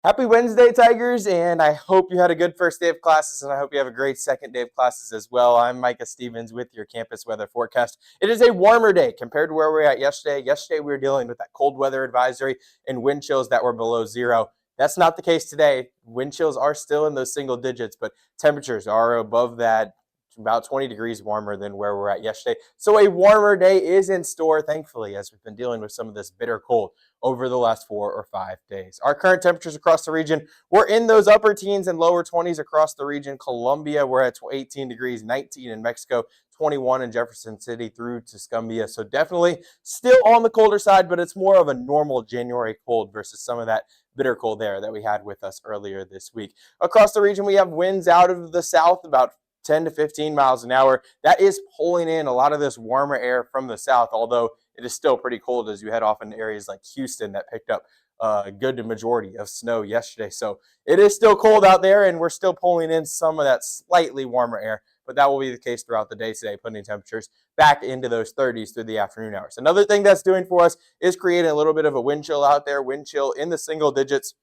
Happy Wednesday, Tigers, and I hope you had a good first day of classes, and I hope you have a great second day of classes as well. I'm Micah Stevens with your campus weather forecast. It is a warmer day compared to where we were at yesterday. Yesterday, we were dealing with that cold weather advisory and wind chills that were below zero. That's not the case today. Wind chills are still in those single digits, but temperatures are above that, about 20 degrees warmer than where we're at yesterday. So a warmer day is in store, thankfully, as we've been dealing with some of this bitter cold over the last 4 or 5 days. Our current temperatures across the region, we're in those upper teens and lower 20s across the region. Columbia, we're at 18 degrees, 19 in Mexico, 21 in Jefferson City through Tuscumbia. So definitely still on the colder side, but it's more of a normal January cold versus some of that bitter cold air that we had with us earlier this week. Across the region, we have winds out of the south about 10 to 15 miles an hour. That is pulling in a lot of this warmer air from the south, although it is still pretty cold as you head off in areas like Houston that picked up a good majority of snow yesterday. So it is still cold out there, and we're still pulling in some of that slightly warmer air, but that will be the case throughout the day today, putting temperatures back into those 30s through the afternoon hours. Another thing that's doing for us is creating a little bit of a wind chill out there, wind chill in the single digits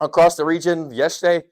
across the region. Yesterday,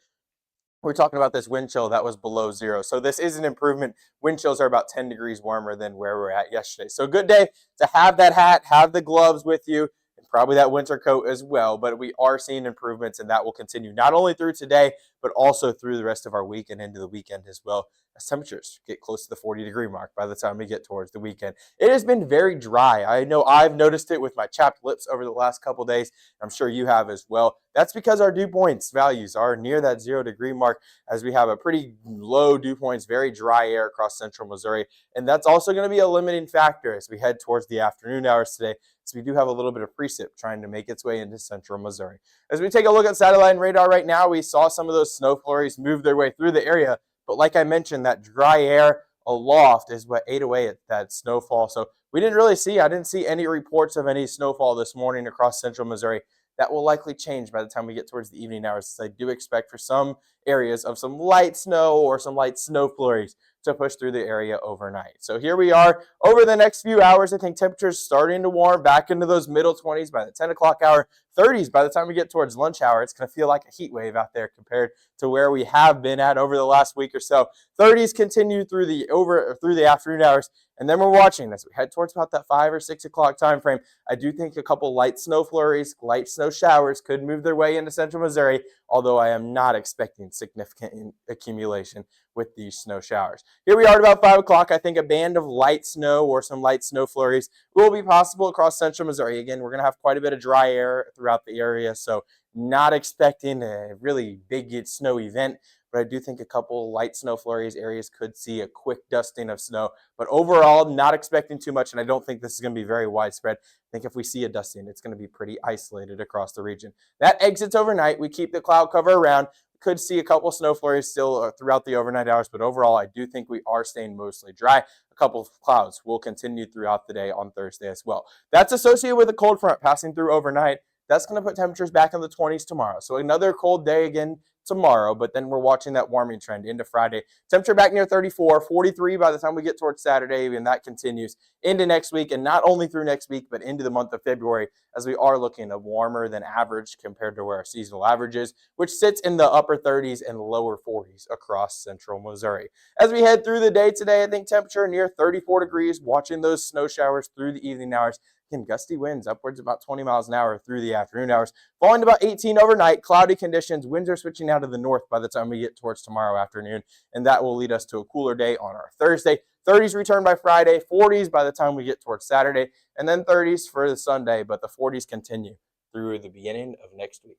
we're talking about this wind chill that was below zero. So this is an improvement. Wind chills are about 10 degrees warmer than where we're at yesterday. So good day to have that hat, have the gloves with you, and probably that winter coat as well. But we are seeing improvements, and that will continue not only through today, but also through the rest of our week and into the weekend as well, as temperatures get close to the 40-degree mark by the time we get towards the weekend. It has been very dry. I know I've noticed it with my chapped lips over the last couple days. I'm sure you have as well. That's because our dew points values are near that 0-degree mark, as we have a pretty low dew points, very dry air across central Missouri. And that's also going to be a limiting factor as we head towards the afternoon hours today. So we do have a little bit of precip trying to make its way into central Missouri. As we take a look at satellite and radar right now, we saw some of those snow flurries move their way through the area. But like I mentioned, that dry air aloft is what ate away at that snowfall. So I didn't see any reports of any snowfall this morning across central Missouri. That will likely change by the time we get towards the evening hours, as I do expect for some areas of some light snow or some light snow flurries to push through the area overnight. So here we are over the next few hours. I think temperatures starting to warm back into those middle 20s by the 10 o'clock hour, 30s by the time we get towards lunch hour. It's going to feel like a heat wave out there compared to where we have been at over the last week or so. 30s continue through the afternoon hours, and then we're watching as we head towards about that 5 or 6 o'clock time frame. I do think a couple light snow flurries, light snow showers could move their way into central Missouri, although I am not expecting significant accumulation with these snow showers. Here we are at about 5 o'clock. I think a band of light snow or some light snow flurries will be possible across central Missouri. Again, we're going to have quite a bit of dry air throughout the area, so not expecting a really big snow event, but I do think a couple light snow flurries areas could see a quick dusting of snow. But overall, not expecting too much, and I don't think this is going to be very widespread. I think if we see a dusting, it's going to be pretty isolated across the region. That exits overnight. We keep the cloud cover around. Could see a couple snow flurries still throughout the overnight hours, but overall, I do think we are staying mostly dry. A couple of clouds will continue throughout the day on Thursday as well. That's associated with a cold front passing through overnight. That's going to put temperatures back in the 20s tomorrow. So another cold day again tomorrow, but then we're watching that warming trend into Friday. Temperature back near 34, 43 by the time we get towards Saturday, and that continues into next week, and not only through next week, but into the month of February, as we are looking at warmer than average compared to where our seasonal average is, which sits in the upper 30s and lower 40s across central Missouri. As we head through the day today, I think temperature near 34 degrees, watching those snow showers through the evening hours. Again, gusty winds upwards of about 20 miles an hour through the afternoon hours, falling to about 18 overnight. Cloudy conditions, winds are switching out of the north by the time we get towards tomorrow afternoon, and that will lead us to a cooler day on our Thursday. 30s return by Friday, 40s by the time we get towards Saturday, and then 30s for the Sunday, but the 40s continue through the beginning of next week.